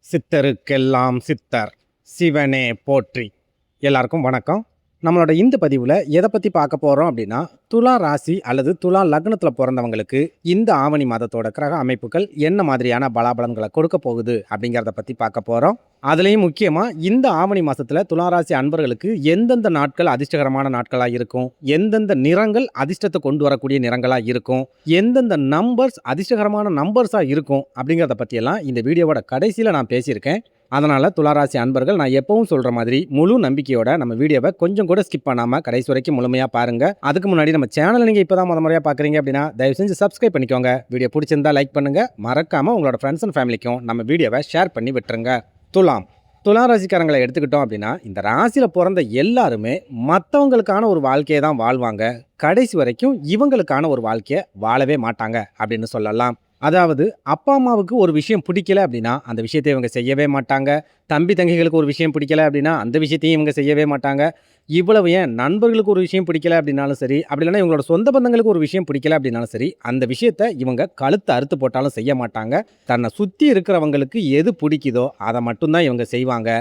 சித்தருக்கெல்லாம் சித்தர் சிவனே போற்றி. எல்லாருக்கும் வணக்கம். நம்மளோட இந்த பதிவில் எதை பற்றி பார்க்க போகிறோம் அப்படின்னா, துலா ராசி அல்லது துலா லக்னத்தில் பிறந்தவங்களுக்கு இந்த ஆவணி மாதத்தோட கிரக அமைப்புகள் என்ன மாதிரியான பலாபலன்களை கொடுக்க போகுது அப்படிங்கிறத பற்றி பார்க்க போகிறோம். அதுலேயும் முக்கியமாக இந்த ஆவணி மாதத்தில் துளாராசி அன்பர்களுக்கு எந்தெந்த நாட்கள் அதிர்ஷ்டகரமான நாட்களாக இருக்கும், எந்தெந்த நிறங்கள் அதிர்ஷ்டத்தை கொண்டு வரக்கூடிய நிறங்களாக இருக்கும், எந்தெந்த நம்பர்ஸ் அதிர்ஷ்டகரமான நம்பர்ஸாக இருக்கும் அப்படிங்கிறத பற்றியெல்லாம் இந்த வீடியோவோட கடைசியில் நான் பேசியிருக்கேன். அதனால் துளாராசி அன்பர்கள் நான் எப்பவும் சொல்கிற மாதிரி முழு நம்பிக்கையோட நம்ம வீடியோவை கொஞ்சம் கூட ஸ்கிப் பண்ணாமல் கடைசி வரைக்கும் முழுமையாக பாருங்கள். அதுக்கு முன்னாடி நம்ம சேனலை நீங்கள் இப்போ தான் முறையாக பார்க்குறீங்க அப்படின்னா தயவு செஞ்சு சப்ஸ்கிரைப் பண்ணிக்கோங்க. வீடியோ பிடிச்சிருந்தா லைக் பண்ணுங்கள். மறக்காமல் உங்களோட ஃப்ரெண்ட்ஸ் அண்ட் ஃபேமிலிக்கும் நம்ம வீடியோவை ஷேர் பண்ணி விட்டுருங்க. துலா ராசிக்காரங்களை எடுத்துக்கிட்டோம் அப்படின்னா, இந்த ராசியில் பிறந்த எல்லாருமே மற்றவங்களுக்கான ஒரு வாழ்க்கையை தான் வாழ்வாங்க. கடைசி வரைக்கும் இவங்களுக்கான ஒரு வாழ்க்கையை வாழவே மாட்டாங்க அப்படின்னு சொல்லலாம். அதாவது அப்பா அம்மாவுக்கு ஒரு விஷயம் பிடிக்கல அப்படின்னா அந்த விஷயத்தை இவங்க செய்யவே மாட்டாங்க. தம்பி தங்கைகளுக்கு ஒரு விஷயம் பிடிக்கல அப்படின்னா அந்த விஷயத்தையும் இவங்க செய்யவே மாட்டாங்க. இவ்வளவு ஏன் நண்பர்களுக்கு ஒரு விஷயம் பிடிக்கல அப்படின்னாலும் சரி, அப்படி இல்லைன்னா இவங்களோட சொந்த பந்தங்களுக்கு ஒரு விஷயம் பிடிக்கல அப்படின்னாலும் சரி, அந்த விஷயத்தை இவங்க கழுத்தை அறுத்து போட்டாலும் செய்ய மாட்டாங்க. தன்னை சுற்றி இருக்கிறவங்களுக்கு எது பிடிக்குதோ அதை மட்டும்தான் இவங்க செய்வாங்க.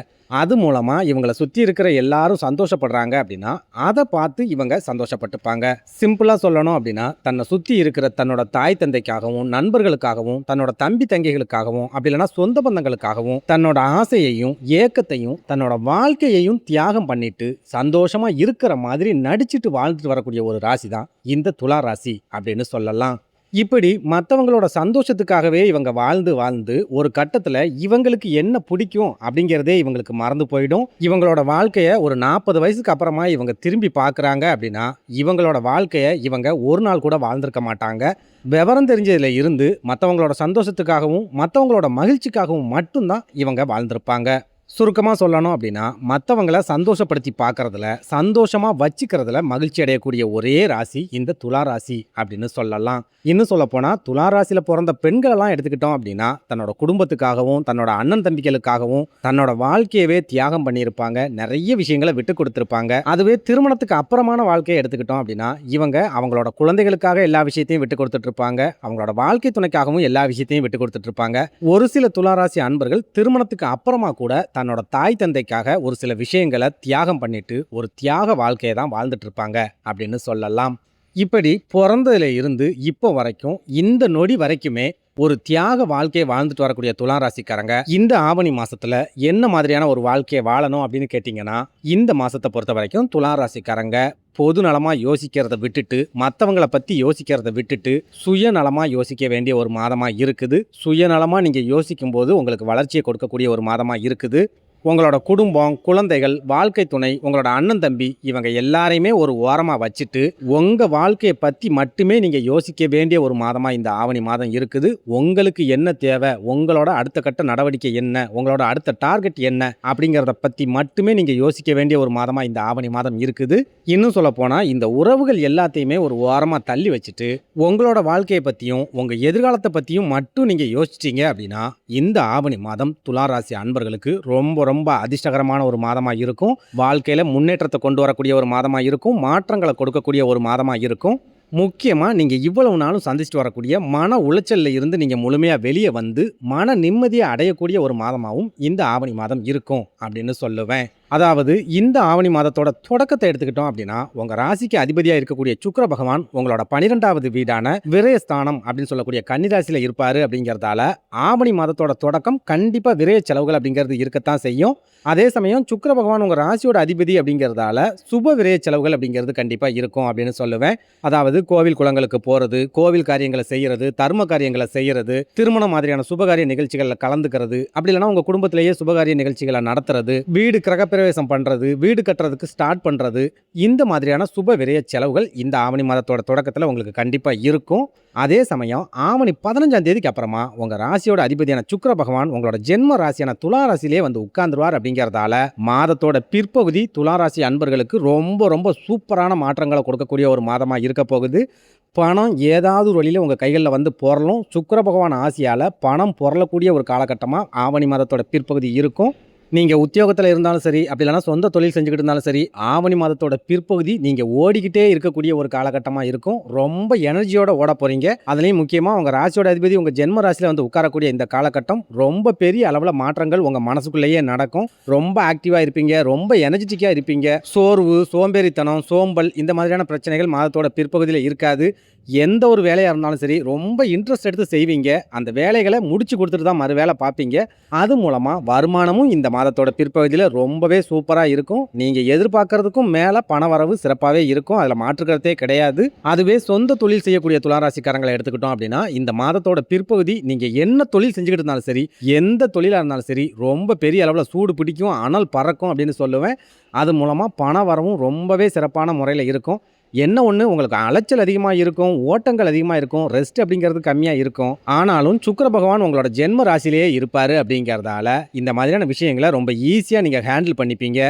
அது மூலமாக இவங்களை சுற்றி இருக்கிற எல்லாரும் சந்தோஷப்படுறாங்க அப்படின்னா அதை பார்த்து இவங்க சந்தோஷப்பட்டுப்பாங்க. சிம்பிளாக சொல்லணும் அப்படின்னா, தன்னை சுற்றி இருக்கிற தன்னோட தாய் தந்தைக்காகவும் நண்பர்களுக்காகவும் தன்னோட தம்பி தங்கைகளுக்காகவும் அப்படி இல்லைன்னா சொந்த பந்தங்களுக்காகவும் தன்னோட ஆசையையும் ஏக்கத்தையும் தன்னோட வாழ்க்கையையும் தியாகம் பண்ணிட்டு சந்தோஷமாக இருக்கிற மாதிரி நடிச்சுட்டு வாழ்ந்துட்டு வரக்கூடிய ஒரு ராசி தான் இந்த துலா ராசி அப்படின்னு சொல்லலாம். இப்படி மற்றவங்களோட சந்தோஷத்துக்காகவே இவங்க வாழ்ந்து ஒரு கட்டத்தில் இவங்களுக்கு என்ன பிடிக்கும் அப்படிங்கிறதே இவங்களுக்கு மறந்து போயிடும். இவங்களோட வாழ்க்கையை ஒரு 40 வயசுக்கு அப்புறமா இவங்க திரும்பி பார்க்குறாங்க அப்படின்னா இவங்களோட வாழ்க்கையை இவங்க ஒரு நாள் கூட வாழ்ந்திருக்க மாட்டாங்க. விவரம் தெரிஞ்சதில் இருந்து மற்றவங்களோட சந்தோஷத்துக்காகவும் மற்றவங்களோட மகிழ்ச்சிக்காகவும் மட்டும்தான் இவங்க வாழ்ந்திருப்பாங்க. சுருக்கமாக சொல்லணும் அப்படின்னா, மற்றவங்களை சந்தோஷப்படுத்தி பார்க்குறதுல சந்தோஷமாக வச்சுக்கிறதுல மகிழ்ச்சி அடையக்கூடிய ஒரே ராசி இந்த துலா ராசி அப்படின்னு சொல்லலாம். இன்னும் சொல்லப்போனால் துலா ராசியில் பிறந்த பெண்களெல்லாம் எடுத்துக்கிட்டோம் அப்படின்னா தன்னோட குடும்பத்துக்காகவும் தன்னோட அண்ணன் தம்பிகளுக்காகவும் தன்னோட வாழ்க்கையவே தியாகம் பண்ணியிருப்பாங்க. நிறைய விஷயங்களை விட்டு கொடுத்துருப்பாங்க. அதுவே திருமணத்துக்கு அப்புறமான வாழ்க்கையை எடுத்துக்கிட்டோம் அப்படின்னா இவங்க அவங்களோட குழந்தைகளுக்காக எல்லா விஷயத்தையும் விட்டு கொடுத்துட்டு இருப்பாங்க. அவங்களோட வாழ்க்கை துணைக்காகவும் எல்லா விஷயத்தையும் விட்டு கொடுத்துட்டு இருப்பாங்க. ஒரு சில துலா ராசி அன்பர்கள் திருமணத்துக்கு அப்புறமா கூட தன்னோட தாய் தந்தைக்காக ஒரு சில விஷயங்களை தியாகம் பண்ணிட்டு ஒரு தியாக வாழ்க்கையை தான் வாழ்ந்துட்டு இருப்பாங்க அப்படின்னு சொல்லலாம். இப்படி பிறந்ததுல இருந்து இப்போ வரைக்கும் இந்த நொடி வரைக்குமே ஒரு தியாக வாழ்க்கையை வாழ்ந்துட்டு வரக்கூடிய துலா ராசிக்காரங்க இந்த ஆவணி மாசத்துல என்ன மாதிரியான ஒரு வாழ்க்கையை வாழணும் அப்படின்னு கேட்டிங்கன்னா, இந்த மாசத்தை பொறுத்த வரைக்கும் துலா ராசிக்காரங்க பொது நலமா யோசிக்கிறத விட்டுட்டு மற்றவங்களை பற்றி யோசிக்கிறத விட்டுட்டு சுயநலமாக யோசிக்க வேண்டிய ஒரு மாதமாக இருக்குது. சுயநலமாக நீங்கள் யோசிக்கும் போது உங்களுக்கு வளர்ச்சியை கொடுக்கக்கூடிய ஒரு மாதமாக இருக்குது. உங்களோட குடும்பம், குழந்தைகள், வாழ்க்கை துணை, உங்களோட அண்ணன் தம்பி இவங்க எல்லாரையுமே ஒரு ஓரமாக வச்சுட்டு உங்கள் வாழ்க்கையை பற்றி மட்டுமே நீங்கள் யோசிக்க வேண்டிய ஒரு மாதமாக இந்த ஆவணி மாதம் இருக்குது. உங்களுக்கு என்ன தேவை, உங்களோட அடுத்த கட்ட நடவடிக்கை என்ன, உங்களோட அடுத்த டார்கெட் என்ன அப்படிங்கிறத பற்றி மட்டுமே நீங்கள் யோசிக்க வேண்டிய ஒரு மாதமாக இந்த ஆவணி மாதம் இருக்குது. இன்னும் சொல்லப்போனால் இந்த உறவுகள் எல்லாத்தையுமே ஒரு ஓரமாக தள்ளி வச்சுட்டு உங்களோட வாழ்க்கையை பற்றியும் உங்கள் எதிர்காலத்தை பற்றியும் மட்டும் நீங்கள் யோசிச்சிங்க அப்படின்னா இந்த ஆவணி மாதம் துலா ராசி அன்பர்களுக்கு ரொம்ப ரொம்ப அதிர்ஷ்டகரமான ஒரு மாதமாக இருக்கும். வாழ்க்கையில் முன்னேற்றத்தை கொண்டு வரக்கூடிய ஒரு மாதமாக இருக்கும். மாற்றங்களை கொடுக்கக்கூடிய ஒரு மாதமாக இருக்கும். முக்கியமாக நீங்கள் இவ்வளவு நாளும் சந்திச்சுட்டு வரக்கூடிய மன உளைச்சலில் இருந்து நீங்கள் முழுமையாக வெளியே வந்து மன நிம்மதியை அடையக்கூடிய ஒரு மாதமாகவும் இந்த ஆவணி மாதம் இருக்கும் அப்படின்னு சொல்லுவேன். அதாவது இந்த ஆவணி மாதத்தோட தொடக்கத்தை எடுத்துக்கிட்டோம் அப்படின்னா உங்கள் ராசிக்கு அதிபதியாக இருக்கக்கூடிய சுக்கிர பகவான் உங்களோட 12வது வீடான விரயஸ்தானம் அப்படின்னு சொல்லக்கூடிய கன்னிராசியில் இருப்பார். அப்படிங்கிறதால ஆவணி மாதத்தோட தொடக்கம் கண்டிப்பாக விரய செலவுகள் அப்படிங்கிறது இருக்கத்தான் செய்யும். அதே சமயம் சுக்கிர பகவான் உங்கள் ராசியோட அதிபதி அப்படிங்கிறதால சுப விரய செலவுகள் அப்படிங்கிறது கண்டிப்பாக இருக்கும் அப்படின்னு சொல்லுவேன். அதாவது கோவில் குளங்களுக்கு போகிறது, கோவில் காரியங்களை செய்கிறது, தர்ம காரியங்களை செய்கிறது, திருமணம் மாதிரியான சுபகாரிய நிகழ்ச்சிகளில் கலந்துக்கிறது, அப்படி இல்லைனா உங்கள் குடும்பத்திலேயே சுபகாரிய நிகழ்ச்சிகளை நடத்துறது, வீடு கிரகப்பிரவேசம் பண்ணுறது, வீடு கட்டுறதுக்கு ஸ்டார்ட் பண்ணுறது, இந்த மாதிரியான சுப விரய செலவுகள் இந்த ஆவணி மாதத்தோட தொடக்கத்தில் உங்களுக்கு கண்டிப்பாக இருக்கும். அதே சமயம் ஆவணி 15ஆம் தேதிக்கு அப்புறமா உங்கள் ராசியோட அதிபதியான சுக்கிர பகவான் உங்களோட ஜென்ம ராசியான துலா ராசியிலே வந்து உட்கார்ந்துருவார். அப்படிங்கிறதால மாதத்தோட பிற்பகுதி துலா ராசி அன்பர்களுக்கு ரொம்ப ரொம்ப சூப்பரான மாற்றங்களை கொடுக்கக்கூடிய ஒரு மாதமாக இருக்க போகுது. பணம் ஏதாவது ஒரு வழியில் உங்கள் கைகளில் வந்து பொருளும். சுக்கிர பகவான் ஆசியால் பணம் பொருளக்கூடிய ஒரு காலகட்டமாக ஆவணி மாதத்தோட பிற்பகுதி இருக்கும். நீங்க உத்தியோகத்துல இருந்தாலும் சரி, அப்படி இல்லன்னா சொந்த தொழில் செஞ்சுக்கிட்டு இருந்தாலும் சரி, ஆவணி மாதத்தோட பிற்பகுதி நீங்க ஓடிக்கிட்டே இருக்கக்கூடிய ஒரு காலகட்டமா இருக்கும். ரொம்ப எனர்ஜியோட ஓடப் போறீங்க. அதுலயும் முக்கியமா உங்க ராசியோட அதிபதி உங்க ஜென்ம ராசியில வந்து உட்காரக்கூடிய இந்த காலகட்டம் ரொம்ப பெரிய அளவுல மாற்றங்கள் உங்க மனசுக்குள்ளேயே நடக்கும். ரொம்ப ஆக்டிவா இருப்பீங்க. ரொம்ப எனர்ஜெட்டிக்கா இருப்பீங்க. சோர்வு, சோம்பேறித்தனம், சோம்பல் இந்த மாதிரியான பிரச்சனைகள் மாதத்தோட பிற்பகுதியில இருக்காது. எந்த ஒரு வேலையா இருந்தாலும் சரி, ரொம்ப இன்ட்ரெஸ்ட் எடுத்து செய்வீங்க. அந்த வேலைகள முடிச்சு குடுத்துட்டு தான் மறு வேலை பார்ப்பீங்க. அது மூலமா வருமானமும் இந்த மாதத்தோட பிற்பகுதியில ரொம்பவே சூப்பரா இருக்கும். நீங்க எதிர்பார்க்கறதுக்கும் மேல பணவரவு சிறப்பாவே இருக்கும். அதுல மாற்று கருத்தே கிடையாது. அதுவே சொந்த தொழில் செய்யக்கூடிய துளாராசிக்காரங்கள எடுத்துக்கிட்டோம் அப்படின்னா, இந்த மாதத்தோட பிற்பகுதி நீங்க என்ன தொழில் செஞ்சுக்கிட்டு இருந்தாலும் சரி, எந்த தொழிலா இருந்தாலும் சரி, ரொம்ப பெரிய அளவுல சூடு பிடிக்கும், அனல் பறக்கும் அப்படின்னு சொல்லுவேன். அது மூலமா பண வரவும் ரொம்பவே சிறப்பான முறையில இருக்கும். என்ன ஒண்ணு உங்களுக்கு அலைச்சல் அதிகமா இருக்கும், ஓட்டங்கள் அதிகமா இருக்கும், ரெஸ்ட் அப்படிங்கிறது கம்மியா இருக்கும். ஆனாலும் சுக்கிர பகவான் உங்களோட ஜென்ம ராசியிலேயே இருப்பாரு அப்படிங்கிறதால, இந்த மாதிரியான விஷயங்கள ரொம்ப ஈஸியா நீங்க ஹேண்டில் பண்ணிப்பீங்க.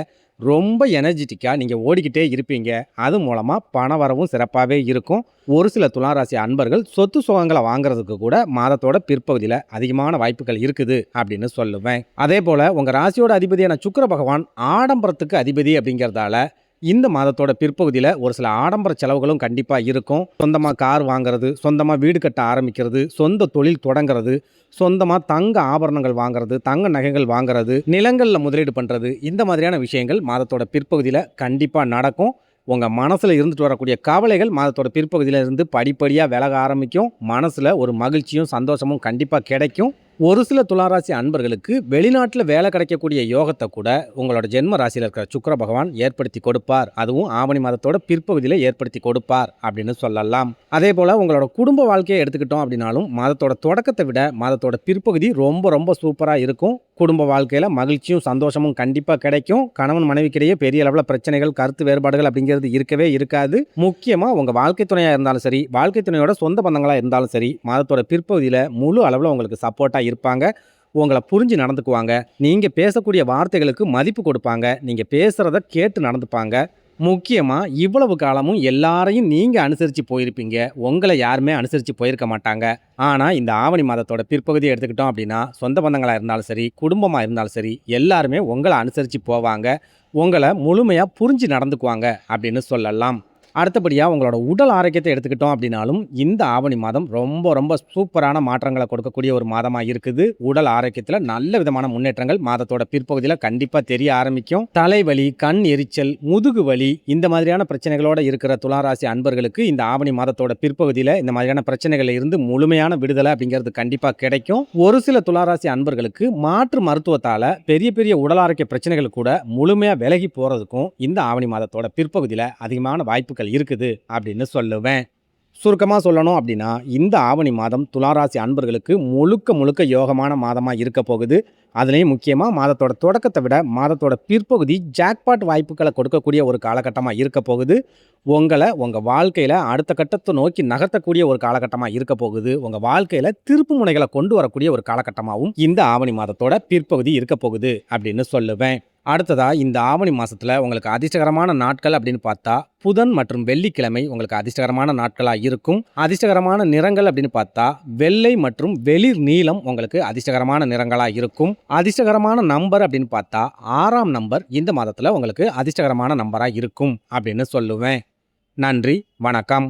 ரொம்ப எனர்ஜெட்டிக்கா நீங்க ஓடிக்கிட்டே இருப்பீங்க. அது மூலமா பண வரவும் சிறப்பாவே இருக்கும். ஒரு சில துளாராசி அன்பர்கள் சொத்து சுகங்கள வாங்குறதுக்கு கூட மாதத்தோட பிற்பகுதியில அதிகமான வாய்ப்புகள் இருக்குது அப்படின்னு சொல்லுவேன். அதேபோல உங்க ராசியோட அதிபதியான சுக்கிர பகவான் ஆடம்பரத்துக்கு அதிபதி அப்படிங்கிறதால இந்த மாதத்தோட பிற்பகுதியில ஒரு சில ஆடம்பர செலவுகளும் கண்டிப்பா இருக்கும். சொந்தமா கார் வாங்குறது, சொந்தமா வீடு கட்ட ஆரம்பிக்கிறது, சொந்த தொழில் தொடங்குறது, சொந்தமா தங்க ஆபரணங்கள் வாங்குறது, தங்க நகைகள் வாங்குறது, நிலங்கள்ல முதலீடு பண்றது, இந்த மாதிரியான விஷயங்கள் மாதத்தோட பிற்பகுதியில கண்டிப்பா நடக்கும். உங்க மனசுல இருந்துட்டு வரக்கூடிய கவலைகள் மாதத்தோட பிற்பகுதியில இருந்து படிப்படியா விலக ஆரம்பிக்கும். மனசுல ஒரு மகிழ்ச்சியும் சந்தோஷமும் கண்டிப்பா கிடைக்கும். ஒரு சில துளாராசி அன்பர்களுக்கு வெளிநாட்டில் வேலை கிடைக்கக்கூடிய யோகத்தை கூட உங்களோட ஜென்ம ராசியில் இருக்கிற சுக்கிர பகவான் ஏற்படுத்தி கொடுப்பார். அதுவும் ஆவணி மாதத்தோட பிற்பகுதியில் ஏற்படுத்தி கொடுப்பார் அப்படின்னு சொல்லலாம். அதே போல் உங்களோட குடும்ப வாழ்க்கையை எடுத்துக்கிட்டோம் அப்படின்னாலும் மாதத்தோட தொடக்கத்தை விட மாதத்தோட பிற்பகுதி ரொம்ப ரொம்ப சூப்பராக இருக்கும். குடும்ப வாழ்க்கையில் மகிழ்ச்சியும் சந்தோஷமும் கண்டிப்பாக கிடைக்கும். கணவன் மனைவிக்கிடையே பெரிய அளவில் பிரச்சனைகள், கருத்து வேறுபாடுகள் அப்படிங்கிறது இருக்கவே இருக்காது. முக்கியமாக உங்கள் வாழ்க்கை துணையாக இருந்தாலும் சரி, வாழ்க்கை துணையோட சொந்த பந்தங்களாக இருந்தாலும் சரி, மாதத்தோட பிற்பகுதியில் முழு அளவில் உங்களுக்கு சப்போர்ட்டாக இருப்பாங்க. உங்களை புரிஞ்சு நடந்துக்குவாங்க. நீங்கள் பேசக்கூடிய வார்த்தைகளுக்கு மதிப்பு கொடுப்பாங்க. நீங்கள் பேசுகிறத கேட்டு நடந்துப்பாங்க. முக்கியமாக இவ்வளவு காலமும் எல்லாரையும் நீங்கள் அனுசரித்து போயிருப்பீங்க. உங்களை யாருமே அனுசரித்து போயிருக்க மாட்டாங்க. ஆனால் இந்த ஆவணி மாதத்தோட பிற்பகுதியை எடுத்துக்கிட்டோம் அப்படின்னா, சொந்த பந்தங்களாக இருந்தாலும் சரி, குடும்பமாக இருந்தாலும் சரி, எல்லாருமே உங்களை அனுசரித்து போவாங்க. உங்களை முழுமையாக புரிஞ்சு நடந்துக்குவாங்க அப்படின்னு சொல்லலாம். அடுத்தபடியாக உங்களோட உடல் ஆரோக்கியத்தை எடுத்துக்கிட்டோம் அப்படின்னாலும் இந்த ஆவணி மாதம் ரொம்ப ரொம்ப சூப்பரான மாற்றங்களை கொடுக்கக்கூடிய ஒரு மாதமாக இருக்குது. உடல் ஆரோக்கியத்தில் நல்ல விதமான முன்னேற்றங்கள் மாதத்தோட பிற்பகுதியில் கண்டிப்பாக தெரிய ஆரம்பிக்கும். தலைவலி, கண் எரிச்சல், முதுகு வலி இந்த மாதிரியான பிரச்சனைகளோடு இருக்கிற துளாராசி அன்பர்களுக்கு இந்த ஆவணி மாதத்தோட பிற்பகுதியில் இந்த மாதிரியான பிரச்சனைகளில் இருந்து முழுமையான விடுதலை அப்படிங்கிறது கண்டிப்பாக கிடைக்கும். ஒரு சில துளாராசி அன்பர்களுக்கு மாற்று மருத்துவத்தால் பெரிய பெரிய உடல் ஆரோக்கிய பிரச்சனைகள் கூட முழுமையாக விலகி போகிறதுக்கும் இந்த ஆவணி மாதத்தோட பிற்பகுதியில் அதிகமான வாய்ப்புகள் இருக்குது அப்படின்னு சொல்லுவேன். சுருக்கமாக சொல்லணும் அப்படின்னா இந்த ஆவணி மாதம் துளாராசி அன்பர்களுக்கு முழுக்க முழுக்க யோகமான மாதமாக இருக்க போகுது. அதுலேயும் முக்கியமாக மாதத்தோட தொடக்கத்தை விட மாதத்தோட பிற்பகுதி ஜாக்பாட் வாய்ப்புகளை கொடுக்கக்கூடிய ஒரு காலகட்டமாக இருக்க போகுது. உங்களை உங்கள் வாழ்க்கையில் அடுத்த கட்டத்தை நோக்கி நகர்த்தக்கூடிய ஒரு காலகட்டமாக இருக்க போகுது. உங்கள் வாழ்க்கையில் திருப்பு முனைகளை கொண்டு வரக்கூடிய ஒரு காலகட்டமாகவும் இந்த ஆவணி மாதத்தோட பிற்பகுதி இருக்க போகுது அப்படின்னு சொல்லுவேன். அடுத்ததா இந்த ஆவணி மாதத்தில் உங்களுக்கு அதிர்ஷ்டகரமான நாட்கள் அப்படின்னு பார்த்தா புதன் மற்றும் வெள்ளிக்கிழமை உங்களுக்கு அதிர்ஷ்டகரமான நாட்களாக இருக்கும். அதிர்ஷ்டகரமான நிறங்கள் அப்படின்னு பார்த்தா வெள்ளை மற்றும் வெளிர் நீலம் உங்களுக்கு அதிர்ஷ்டகரமான நிறங்களாக இருக்கும். அதிர்ஷ்டகரமான நம்பர் அப்படின்னு பார்த்தா 6ஆம் நம்பர் இந்த மாதத்தில் உங்களுக்கு அதிர்ஷ்டகரமான நம்பராக இருக்கும் அப்படின்னு சொல்லுவேன். நன்றி, வணக்கம்.